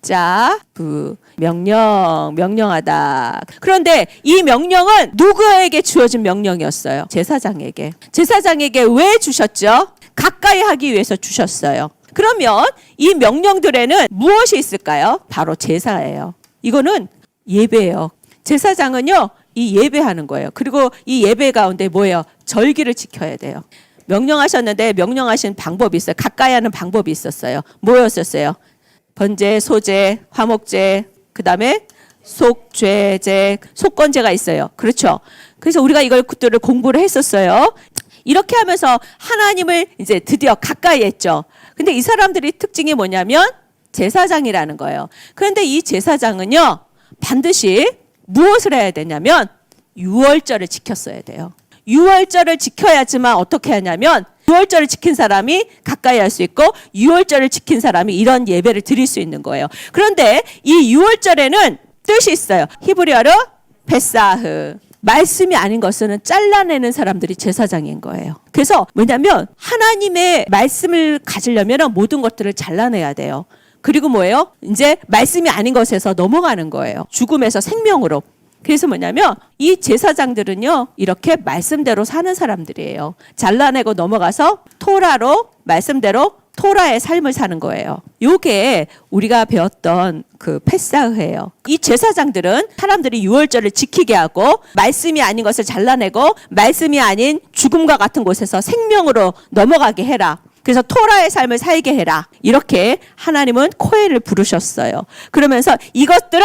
짜부 명령하다. 그런데 이 명령은 누구에게 주어진 명령이었어요? 제사장에게. 제사장에게 왜 주셨죠? 가까이 하기 위해서 주셨어요. 그러면 이 명령들에는 무엇이 있을까요? 바로 제사예요. 이거는 예배예요. 제사장은요, 이 예배하는 거예요. 그리고 이 예배 가운데 뭐예요? 절기를 지켜야 돼요. 명령하셨는데 명령하신 방법이 있어요. 가까이 하는 방법이 있었어요. 뭐였었어요? 번제, 소제, 화목제, 그 다음에 속죄제, 속건제가 있어요. 그렇죠? 그래서 우리가 이것들을 공부를 했었어요. 이렇게 하면서 하나님을 이제 드디어 가까이 했죠. 근데 이 사람들이 특징이 뭐냐면 제사장이라는 거예요. 그런데 이 제사장은요, 반드시 무엇을 해야 되냐면 유월절을 지켰어야 돼요. 유월절을 지켜야지만 어떻게 하냐면 유월절을 지킨 사람이 가까이 할 수 있고 유월절을 지킨 사람이 이런 예배를 드릴 수 있는 거예요. 그런데 이 유월절에는 뜻이 있어요. 히브리어로 베사흐. 말씀이 아닌 것은 잘라내는 사람들이 제사장인 거예요. 그래서 뭐냐면 하나님의 말씀을 가지려면 모든 것들을 잘라내야 돼요. 그리고 뭐예요? 이제 말씀이 아닌 것에서 넘어가는 거예요. 죽음에서 생명으로. 그래서 뭐냐면 이 제사장들은요, 이렇게 말씀대로 사는 사람들이에요. 잘라내고 넘어가서 토라로, 말씀대로 토라의 삶을 사는 거예요. 요게 우리가 배웠던 그 패사흐예요. 이 제사장들은 사람들이 유월절을 지키게 하고 말씀이 아닌 것을 잘라내고 말씀이 아닌 죽음과 같은 곳에서 생명으로 넘어가게 해라. 그래서 토라의 삶을 살게 해라. 이렇게 하나님은 코엘을 부르셨어요. 그러면서 이것들은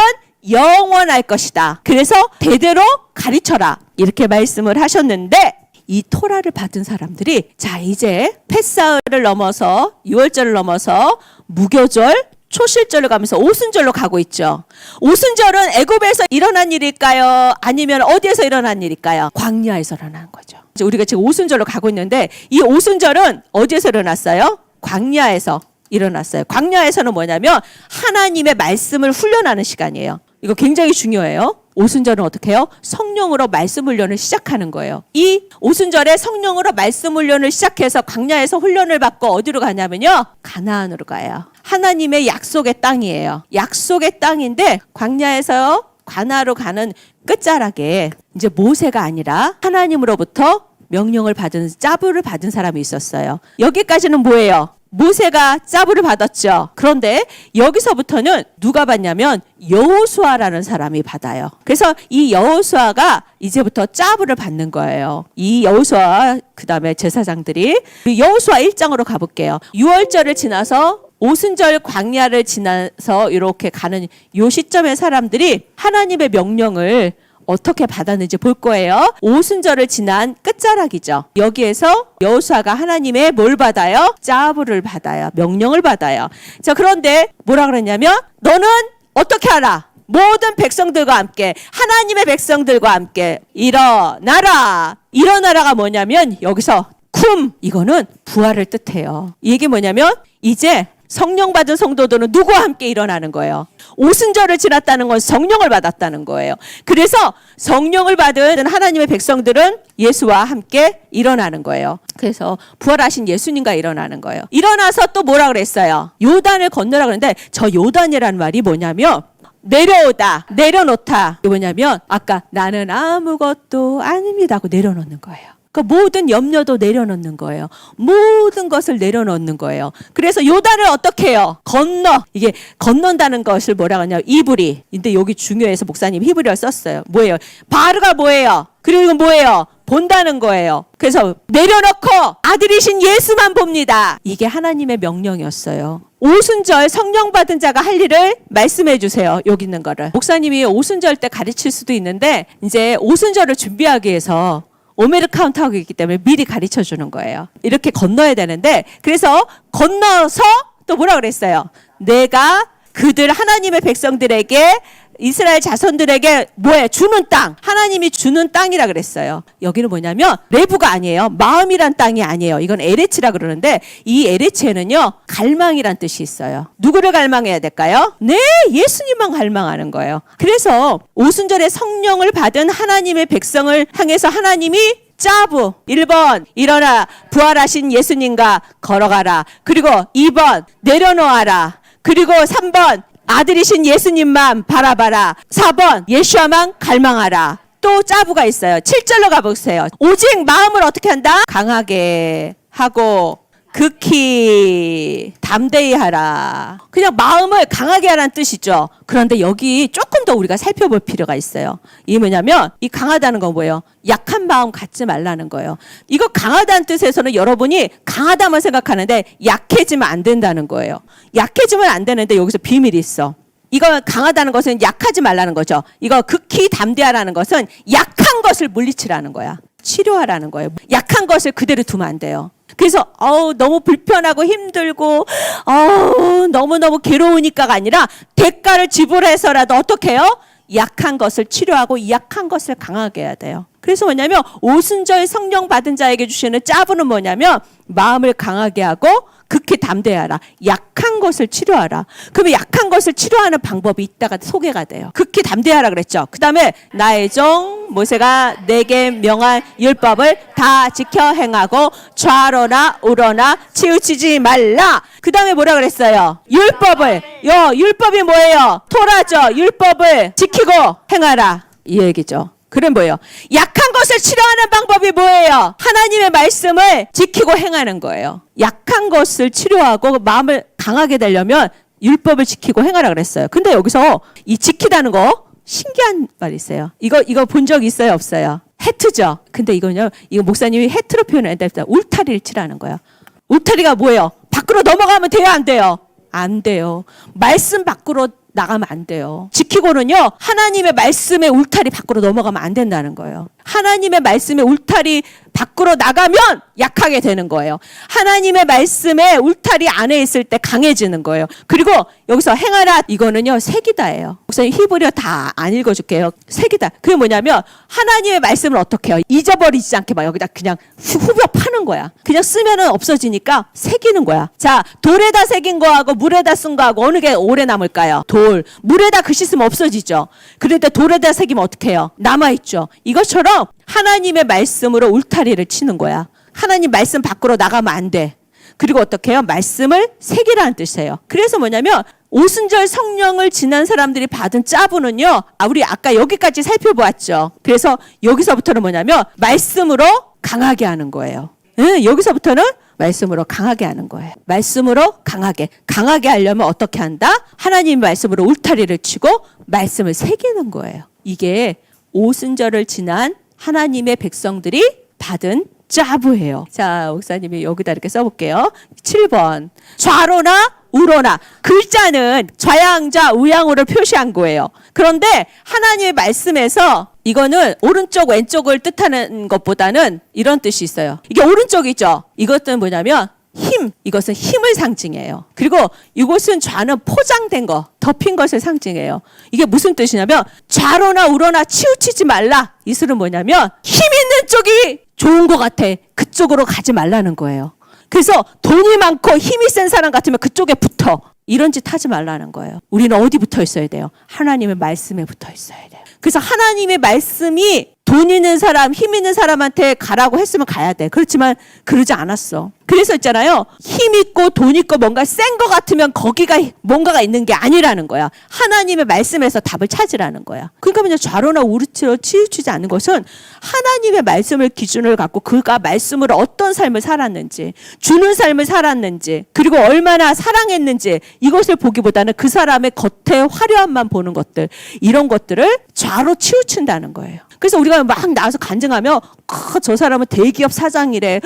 영원할 것이다. 그래서 대대로 가르쳐라. 이렇게 말씀을 하셨는데 이 토라를 받은 사람들이 자 이제 패사흘을 넘어서 유월절을 넘어서 무교절, 초실절을 가면서 오순절로 가고 있죠. 오순절은 애굽에서 일어난 일일까요? 아니면 어디에서 일어난 일일까요? 광야에서 일어난 거죠. 우리가 지금 오순절로 가고 있는데 이 오순절은 어디에서 일어났어요? 광야에서 일어났어요. 광야에서는 뭐냐면 하나님의 말씀을 훈련하는 시간이에요. 이거 굉장히 중요해요. 오순절은 어떻게 해요? 성령으로 말씀 훈련을 시작하는 거예요. 이 오순절에 성령으로 말씀 훈련을 시작해서 광야에서 훈련을 받고 어디로 가냐면요, 가나안으로 가요. 하나님의 약속의 땅이에요. 약속의 땅인데 광야에서 가나안으로 가는 끝자락에 이제 모세가 아니라 하나님으로부터 명령을 받은 짜부를 받은 사람이 있었어요. 여기까지는 뭐예요? 모세가 짜부를 받았죠. 그런데 여기서부터는 누가 받냐면 여호수아라는 사람이 받아요. 그래서 이 여호수아가 이제부터 짜부를 받는 거예요. 이 여호수아 그 다음에 제사장들이 여호수아 1장으로 가볼게요. 유월절을 지나서 오순절 광야를 지나서 이렇게 가는 요 시점의 사람들이 하나님의 명령을 어떻게 받았는지 볼 거예요. 오순절을 지난 끝자락이죠. 여기에서 여호수아가 하나님의 뭘 받아요? 짜부를 받아요. 명령을 받아요. 자, 그런데 뭐라 그랬냐면 너는 어떻게 하라? 모든 백성들과 함께, 하나님의 백성들과 함께 일어나라. 일어나라가 뭐냐면 여기서 쿰, 이거는 부활을 뜻해요. 이게 뭐냐면 이제 성령 받은 성도들은 누구와 함께 일어나는 거예요? 오순절을 지났다는 건 성령을 받았다는 거예요. 그래서 성령을 받은 하나님의 백성들은 예수와 함께 일어나는 거예요. 그래서 부활하신 예수님과 일어나는 거예요. 일어나서 또 뭐라 그랬어요? 요단을 건너라 그랬는데 저 요단이라는 말이 뭐냐면 내려오다, 내려놓다. 뭐냐면 아까 나는 아무것도 아닙니다 하고 내려놓는 거예요. 그러니까 모든 염려도 내려놓는 거예요. 모든 것을 내려놓는 거예요. 그래서 요단을 어떻게 해요? 건너. 이게 건넌다는 것을 뭐라고 하냐면 이브리. 근데 여기 중요해서 목사님 히브리어를 썼어요. 뭐예요? 바르가 뭐예요? 그리고 이건 뭐예요? 본다는 거예요. 그래서 내려놓고 아들이신 예수만 봅니다. 이게 하나님의 명령이었어요. 오순절 성령 받은 자가 할 일을 말씀해 주세요. 여기 있는 거를. 목사님이 오순절 때 가르칠 수도 있는데 이제 오순절을 준비하기 위해서 오메르 카운트하고 있기 때문에 미리 가르쳐 주는 거예요. 이렇게 건너야 되는데 그래서 건너서 또 뭐라 그랬어요? 내가 그들 하나님의 백성들에게 이스라엘 자손들에게 뭐에 주는 땅, 하나님이 주는 땅이라 그랬어요. 여기는 뭐냐면 레부가 아니에요. 마음이란 땅이 아니에요. 이건 에레치라 그러는데 이 에레치에는요 갈망이란 뜻이 있어요. 누구를 갈망해야 될까요? 네, 예수님만 갈망하는 거예요. 그래서 오순절에 성령을 받은 하나님의 백성을 향해서 하나님이 짜부 1번 일어나 부활하신 예수님과 걸어가라. 그리고 2번 내려놓아라. 그리고 3번 아들이신 예수님만 바라봐라. 4번 예수와만 갈망하라. 또 짜부가 있어요. 7절로 가보세요. 오직 마음을 어떻게 한다? 강하게 하고 극히 담대히 하라. 그냥 마음을 강하게 하라는 뜻이죠. 그런데 여기 조금 더 우리가 살펴볼 필요가 있어요. 이게 뭐냐면 이 강하다는 건 뭐예요? 약한 마음 갖지 말라는 거예요. 이거 강하다는 뜻에서는 여러분이 강하다만 생각하는데 약해지면 안 된다는 거예요. 약해지면 안 되는데 여기서 비밀이 있어. 이거 강하다는 것은 약하지 말라는 거죠. 이거 극히 담대하라는 것은 약한 것을 물리치라는 거야. 치료하라는 거예요. 약한 것을 그대로 두면 안 돼요. 그래서 너무 불편하고 힘들고 너무너무 괴로우니까가 아니라 대가를 지불해서라도 어떻게 해요? 약한 것을 치료하고 약한 것을 강하게 해야 돼요. 그래서 뭐냐면 오순절 성령 받은 자에게 주시는 짜부는 뭐냐면 마음을 강하게 하고 극히 담대하라. 약한 것을 치료하라. 그러면 약한 것을 치료하는 방법이 이따가 소개가 돼요. 극히 담대하라 그랬죠. 그 다음에 나의 종 모세가 내게 명한 율법을 다 지켜 행하고 좌로나 우로나 치우치지 말라. 그 다음에 뭐라 그랬어요? 율법이 뭐예요? 토라죠. 율법을 지키고 행하라. 이 얘기죠. 그럼 뭐예요? 약한 것을 치료하는 방법이 뭐예요? 하나님의 말씀을 지키고 행하는 거예요. 약한 것을 치료하고 마음을 강하게 되려면 율법을 지키고 행하라 그랬어요. 근데 여기서 이 지키다는 거 신기한 말이 있어요. 이거 본 적 있어요? 없어요? 해트죠. 근데 이거 목사님이 해트로 표현했다. 울타리를 치라는 거예요. 울타리가 뭐예요? 밖으로 넘어가면 돼요? 안 돼요? 안 돼요. 말씀 밖으로 나가면 안 돼요. 지키고는요, 하나님의 말씀의 울타리 밖으로 넘어가면 안 된다는 거예요. 하나님의 말씀의 울타리 밖으로 나가면 약하게 되는 거예요. 하나님의 말씀의 울타리 안에 있을 때 강해지는 거예요. 그리고 여기서 행하라, 이거는요, 색이다예요. 목사님 히브리어 다 안 읽어줄게요. 색이다. 그게 뭐냐면 하나님의 말씀을 어떻게 해요? 잊어버리지 않게 막 여기다 그냥 후벼 파는 거야. 그냥 쓰면은 없어지니까 새기는 거야. 자, 돌에다 새긴 거하고 물에다 쓴 거하고 어느 게 오래 남을까요? 돌. 물에다 글씨 쓰면 없어지죠. 그런데 돌에다 새기면 어떻게 해요? 남아있죠. 이것처럼 하나님의 말씀으로 울타리를 치는 거야. 하나님 말씀 밖으로 나가면 안 돼. 그리고 어떻게 해요? 말씀을 새기라는 뜻이에요. 그래서 뭐냐면 오순절 성령을 지난 사람들이 받은 짜부는요. 우리 아까 여기까지 살펴보았죠. 그래서 여기서부터는 뭐냐면 말씀으로 강하게 하는 거예요. 여기서부터는 말씀으로 강하게 하는 거예요. 말씀으로 강하게 하려면 어떻게 한다? 하나님 말씀으로 울타리를 치고 말씀을 새기는 거예요. 이게 오순절을 지난 하나님의 백성들이 받은 짜부예요. 자, 목사님이 여기다 이렇게 써볼게요. 7번. 좌로나 우로나. 글자는 좌양자 우양우를 표시한 거예요. 그런데 하나님의 말씀에서 이거는 오른쪽 왼쪽을 뜻하는 것보다는 이런 뜻이 있어요. 이게 오른쪽이죠. 이것은 뭐냐면 힘, 이것은 힘을 상징해요. 그리고 이곳은 좌는 포장된 거, 덮인 것을 상징해요. 이게 무슨 뜻이냐면 좌로나 우로나 치우치지 말라. 이 뜻은 뭐냐면 힘 있는 쪽이 좋은 것 같아. 그쪽으로 가지 말라는 거예요. 그래서 돈이 많고 힘이 센 사람 같으면 그쪽에 붙어. 이런 짓 하지 말라는 거예요. 우리는 어디 붙어 있어야 돼요? 하나님의 말씀에 붙어 있어야 돼요. 그래서 하나님의 말씀이 돈 있는 사람, 힘 있는 사람한테 가라고 했으면 가야 돼. 그렇지만 그러지 않았어. 그래서 있잖아요. 힘 있고 돈 있고 뭔가 센 거 같으면 거기가 뭔가가 있는 게 아니라는 거야. 하나님의 말씀에서 답을 찾으라는 거야. 그러니까 그냥 좌로나 우르치로 치우치지 않는 것은 하나님의 말씀을 기준을 갖고 그가 말씀으로 어떤 삶을 살았는지, 주는 삶을 살았는지, 그리고 얼마나 사랑했는지 이것을 보기보다는 그 사람의 겉의 화려함만 보는 것들, 이런 것들을 좌로 치우친다는 거예요. 그래서 우리가 막 나와서 간증하며 저 사람은 대기업 사장이래.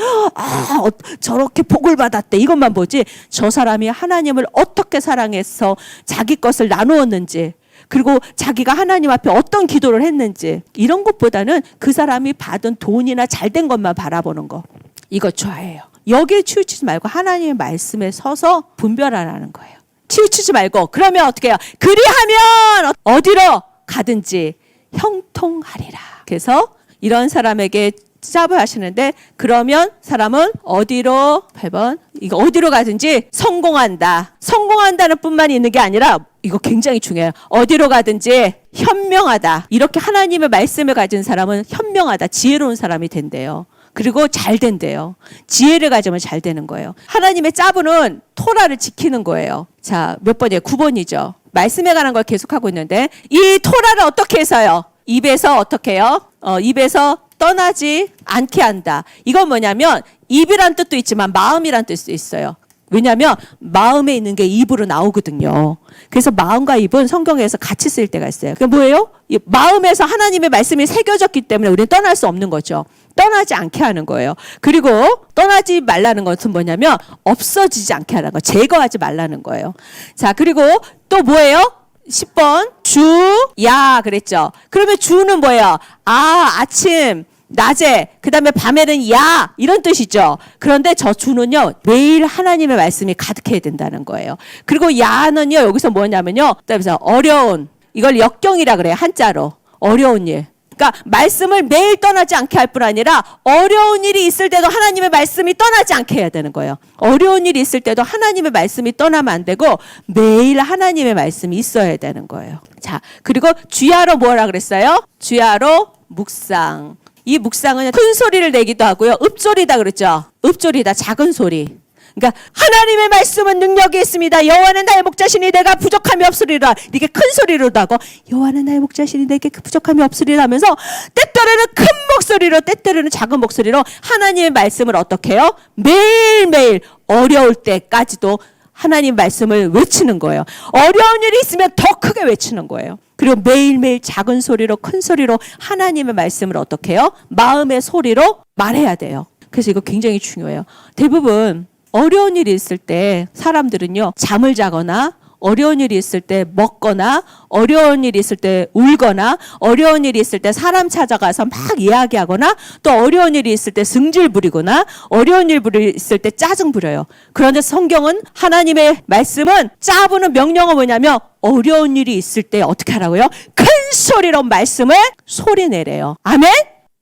저렇게 복을 받았대. 이것만 보지 저 사람이 하나님을 어떻게 사랑해서 자기 것을 나누었는지, 그리고 자기가 하나님 앞에 어떤 기도를 했는지, 이런 것보다는 그 사람이 받은 돈이나 잘된 것만 바라보는 거, 이거 좋아해요. 여기에 치우치지 말고 하나님의 말씀에 서서 분별하라는 거예요. 치우치지 말고 그러면 어떻게 해요? 그리하면 어디로 가든지 형통하리라. 그래서 이런 사람에게 짜부하시는데, 그러면 사람은 어디로, 8번, 이거 어디로 가든지 성공한다. 성공한다는 뿐만 있는 게 아니라 이거 굉장히 중요해요. 어디로 가든지 현명하다. 이렇게 하나님의 말씀을 가진 사람은 현명하다. 지혜로운 사람이 된대요. 그리고 잘 된대요. 지혜를 가지면 잘 되는 거예요. 하나님의 짜부는 토라를 지키는 거예요. 자, 몇 번이에요? 9번이죠. 말씀에 관한 걸 계속하고 있는데 이 토라를 어떻게 해서요? 입에서 어떻게 해요? 입에서 떠나지 않게 한다. 이건 뭐냐면 입이란 뜻도 있지만 마음이란 뜻도 있어요. 왜냐하면 마음에 있는 게 입으로 나오거든요. 그래서 마음과 입은 성경에서 같이 쓸 때가 있어요. 그게 뭐예요? 이 마음에서 하나님의 말씀이 새겨졌기 때문에 우리는 떠날 수 없는 거죠. 떠나지 않게 하는 거예요. 그리고 떠나지 말라는 것은 뭐냐면 없어지지 않게 하라는 거, 제거하지 말라는 거예요. 자, 그리고 또 뭐예요? 10번 주야 그랬죠. 그러면 주는 뭐예요? 아침, 낮에, 그 다음에 밤에는 야 이런 뜻이죠. 그런데 저 주는요 매일 하나님의 말씀이 가득해야 된다는 거예요. 그리고 야는요 여기서 뭐냐면요, 그다음에 어려운, 이걸 역경이라 그래요. 한자로 어려운 일. 그러니까 말씀을 매일 떠나지 않게 할 뿐 아니라 어려운 일이 있을 때도 하나님의 말씀이 떠나지 않게 해야 되는 거예요. 어려운 일이 있을 때도 하나님의 말씀이 떠나면 안 되고 매일 하나님의 말씀이 있어야 되는 거예요. 자, 그리고 주야로 뭐라 그랬어요? 주야로 묵상. 이 묵상은 큰 소리를 내기도 하고요. 읍소리다 그랬죠. 읍소리다, 작은 소리. 그러니까 하나님의 말씀은 능력이 있습니다. 여호와는 나의 목자시니 내가 부족함이 없으리라. 이렇게 큰 소리로도 하고 여호와는 나의 목자시니 내게 부족함이 없으리라 하면서 때때로는 큰 목소리로 때때로는 작은 목소리로 하나님의 말씀을 어떻게 해요? 매일매일 어려울 때까지도 하나님 말씀을 외치는 거예요. 어려운 일이 있으면 더 크게 외치는 거예요. 그리고 매일매일 작은 소리로 큰 소리로 하나님의 말씀을 어떻게 해요? 마음의 소리로 말해야 돼요. 그래서 이거 굉장히 중요해요. 대부분 어려운 일이 있을 때 사람들은요 잠을 자거나 어려운 일이 있을 때 먹거나 어려운 일이 있을 때 울거나 어려운 일이 있을 때 사람 찾아가서 막 이야기하거나 또 어려운 일이 있을 때 승질 부리거나 어려운 일이 있을 때 짜증 부려요. 그런데 성경은 하나님의 말씀은 짜부는 명령은 뭐냐면 어려운 일이 있을 때 어떻게 하라고요? 큰 소리로 말씀을 소리내래요. 아멘?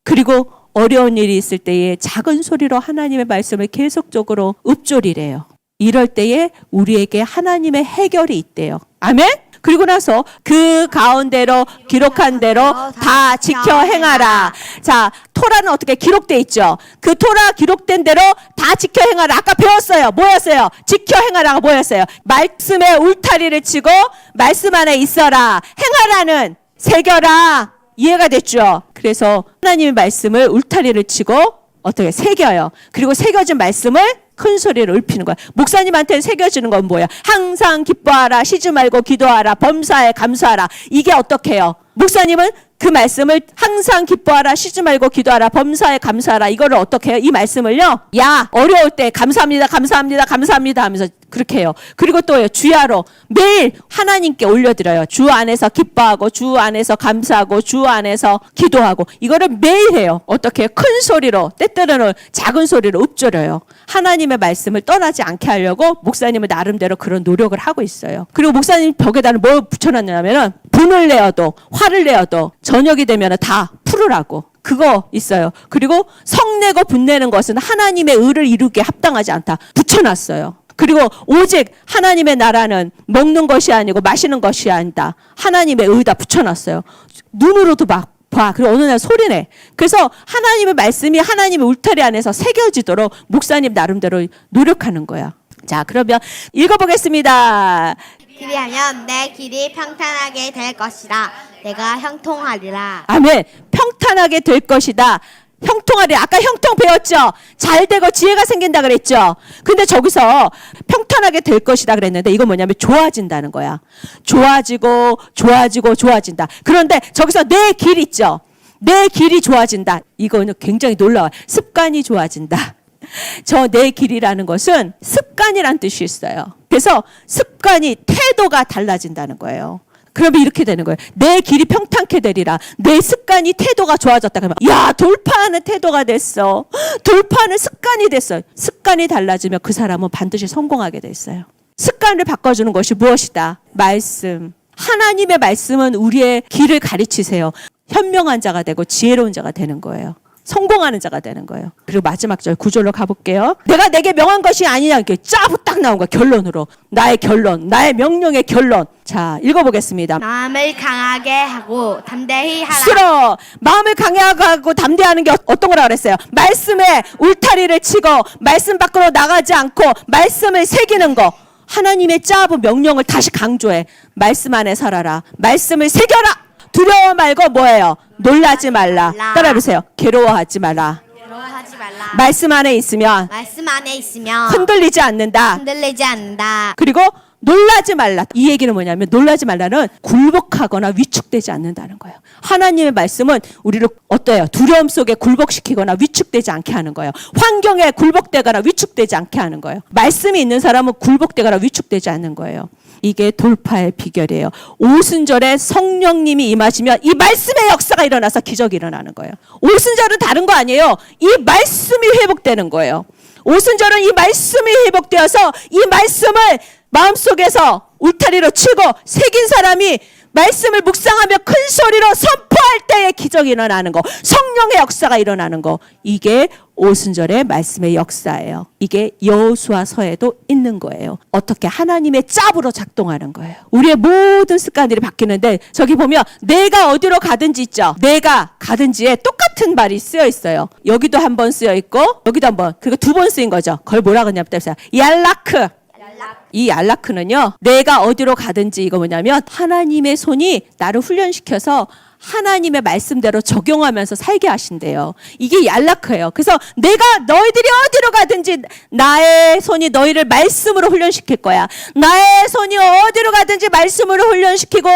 그리고 어려운 일이 있을 때에 작은 소리로 하나님의 말씀을 계속적으로 읊조리래요. 이럴 때에 우리에게 하나님의 해결이 있대요. 아멘? 그리고 나서 그 가운데로 기록한 대로 다 지켜 행하라. 자, 토라는 어떻게 기록돼 있죠? 그 토라 기록된 대로 다 지켜 행하라. 아까 배웠어요. 뭐였어요? 지켜 행하라가 뭐였어요? 말씀에 울타리를 치고 말씀 안에 있어라. 행하라는 새겨라. 이해가 됐죠? 그래서 하나님의 말씀을 울타리를 치고 어떻게 새겨요. 그리고 새겨진 말씀을 큰 소리로 읊히는 거야. 목사님한테 새겨주는 건 뭐야? 항상 기뻐하라, 쉬지 말고 기도하라, 범사에 감사하라. 이게 어떻게 해요? 목사님은 그 말씀을 항상 기뻐하라, 쉬지 말고 기도하라, 범사에 감사하라. 이거를 어떻게 해요? 이 말씀을요. 야, 어려울 때 감사합니다, 감사합니다, 감사합니다 하면서 그렇게 해요. 그리고 또요. 주야로 매일 하나님께 올려드려요. 주 안에서 기뻐하고 주 안에서 감사하고 주 안에서 기도하고 이거를 매일 해요. 어떻게 해요? 큰 소리로 때때로는 작은 소리로 읊조려요. 하나님의 말씀을 떠나지 않게 하려고 목사님은 나름대로 그런 노력을 하고 있어요. 그리고 목사님 벽에다는 뭘 붙여놨냐면은 분을 내어도 화를 내어도 저녁이 되면 다 풀으라고. 그거 있어요. 그리고 성내고 분내는 것은 하나님의 의를 이루기에 합당하지 않다. 붙여놨어요. 그리고 오직 하나님의 나라는 먹는 것이 아니고 마시는 것이 아니다. 하나님의 의다 붙여놨어요. 눈으로도 막 봐. 그리고 어느 날 소리내. 그래서 하나님의 말씀이 하나님의 울타리 안에서 새겨지도록 목사님 나름대로 노력하는 거야. 자, 그러면 읽어보겠습니다. 그리하면 내 길이 평탄하게 될 것이다. 내가 형통하리라. 아멘. 평탄하게 될 것이다. 형통하리. 아까 형통 배웠죠? 잘 되고 지혜가 생긴다 그랬죠? 근데 저기서 평탄하게 될 것이다 그랬는데 이건 뭐냐면 좋아진다는 거야. 좋아지고 좋아지고 좋아진다. 그런데 저기서 내 길 있죠? 내 길이 좋아진다. 이거는 굉장히 놀라워요. 습관이 좋아진다. 저 내 길이라는 것은 습관이란 뜻이 있어요. 그래서 습관이 태도가 달라진다는 거예요. 그러면 이렇게 되는 거예요. 내 길이 평탄케 되리라. 내 습관이 태도가 좋아졌다. 그러면 야, 돌파하는 태도가 됐어. 돌파하는 습관이 됐어. 습관이 달라지면 그 사람은 반드시 성공하게 돼 있어요. 습관을 바꿔주는 것이 무엇이다? 말씀. 하나님의 말씀은 우리의 길을 가르치세요. 현명한 자가 되고 지혜로운 자가 되는 거예요. 성공하는 자가 되는 거예요. 그리고 마지막 절 9절로 가볼게요. 내가 내게 명한 것이 아니냐 이렇게 짜부 딱 나온 거야. 결론으로. 나의 결론, 나의 명령의 결론. 자, 읽어보겠습니다. 마음을 강하게 하고 담대히 하라. 싫어. 마음을 강하고 담대하는 게 어떤 거라 그랬어요? 말씀에 울타리를 치고 말씀 밖으로 나가지 않고 말씀을 새기는 거. 하나님의 짜부 명령을 다시 강조해. 말씀 안에 살아라. 말씀을 새겨라. 두려워 말고 뭐예요? 놀라지 말라. 따라해보세요. 괴로워하지 말라. 괴로워하지 말라. 말씀 안에 있으면 말씀 안에 있으면 흔들리지 않는다. 흔들리지 않는다. 그리고 놀라지 말라. 이 얘기는 뭐냐면 놀라지 말라는 굴복하거나 위축되지 않는다는 거예요. 하나님의 말씀은 우리를 어때요? 두려움 속에 굴복시키거나 위축되지 않게 하는 거예요. 환경에 굴복되거나 위축되지 않게 하는 거예요. 말씀이 있는 사람은 굴복되거나 위축되지 않는 거예요. 이게 돌파의 비결이에요. 오순절에 성령님이 임하시면 이 말씀의 역사가 일어나서 기적이 일어나는 거예요. 오순절은 다른 거 아니에요. 이 말씀이 회복되는 거예요. 오순절은 이 말씀이 회복되어서 이 말씀을 마음속에서 울타리로 치고 새긴 사람이 말씀을 묵상하며 큰 소리로 선포할 때에 기적이 일어나는 거, 성령의 역사가 일어나는 거, 이게 오순절의 말씀의 역사예요. 이게 여호수아서에도 있는 거예요. 어떻게 하나님의 짭으로 작동하는 거예요. 우리의 모든 습관들이 바뀌는데 저기 보면 내가 어디로 가든지 있죠. 내가 가든지에 똑같은 말이 쓰여 있어요. 여기도 한 번 쓰여 있고 여기도 한 번, 그리고 두 번 쓰인 거죠. 그걸 뭐라 그러냐면 얄라크. 이 얄라크는요, 내가 어디로 가든지 이거 뭐냐면 하나님의 손이 나를 훈련시켜서 하나님의 말씀대로 적용하면서 살게 하신대요. 이게 얄라크예요. 그래서 내가 너희들이 어디로 가든지 나의 손이 너희를 말씀으로 훈련시킬 거야. 나의 손이 어디로 가든지 말씀으로 훈련시키고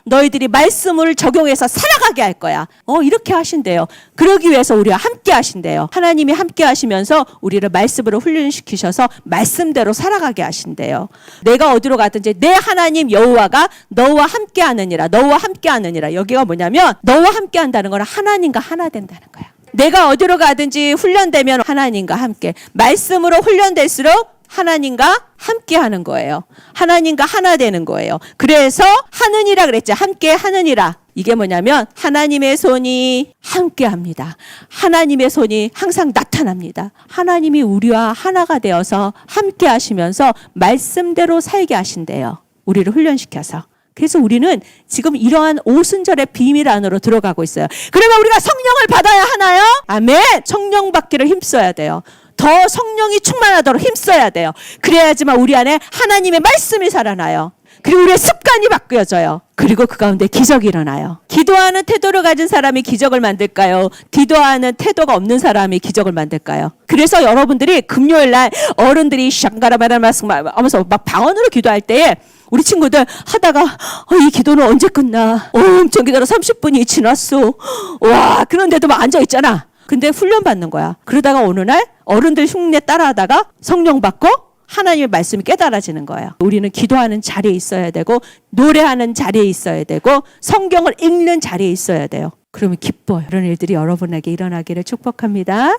너희들이 말씀을 적용해서 살아가게 할 거야. 이렇게 하신대요. 그러기 위해서 우리와 함께 하신대요. 하나님이 함께 하시면서 우리를 말씀으로 훈련시키셔서 말씀대로 살아가게 하신대요. 내가 어디로 가든지 내 하나님 여호와가 너와 함께 하느니라. 너와 함께 하느니라. 여기가 뭐냐면 너와 함께 한다는 거는 하나님과 하나 된다는 거야. 내가 어디로 가든지 훈련되면 하나님과 함께. 말씀으로 훈련될수록 하나님과 함께 하는 거예요. 하나님과 하나 되는 거예요. 그래서 하느니라 그랬죠. 함께 하느니라. 이게 뭐냐면 하나님의 손이 함께 합니다. 하나님의 손이 항상 나타납니다. 하나님이 우리와 하나가 되어서 함께 하시면서 말씀대로 살게 하신대요. 우리를 훈련시켜서. 그래서 우리는 지금 이러한 오순절의 비밀 안으로 들어가고 있어요. 그러면 우리가 성령을 받아야 하나요? 아멘. 성령 받기를 힘써야 돼요. 더 성령이 충만하도록 힘써야 돼요. 그래야지만 우리 안에 하나님의 말씀이 살아나요. 그리고 우리의 습관이 바뀌어져요. 그리고 그 가운데 기적이 일어나요. 기도하는 태도를 가진 사람이 기적을 만들까요? 기도하는 태도가 없는 사람이 기적을 만들까요? 그래서 여러분들이 금요일 날 어른들이 샹가라바라마스 하면서 막 방언으로 기도할 때에 우리 친구들 하다가 이 기도는 언제 끝나? 엄청 기다려 30분이 지났어. 와, 그런데도 막 앉아있잖아. 근데 훈련받는 거야. 그러다가 어느 날 어른들 흉내 따라하다가 성령 받고 하나님의 말씀이 깨달아지는 거예요. 우리는 기도하는 자리에 있어야 되고 노래하는 자리에 있어야 되고 성경을 읽는 자리에 있어야 돼요. 그러면 기뻐요. 이런 일들이 여러분에게 일어나기를 축복합니다.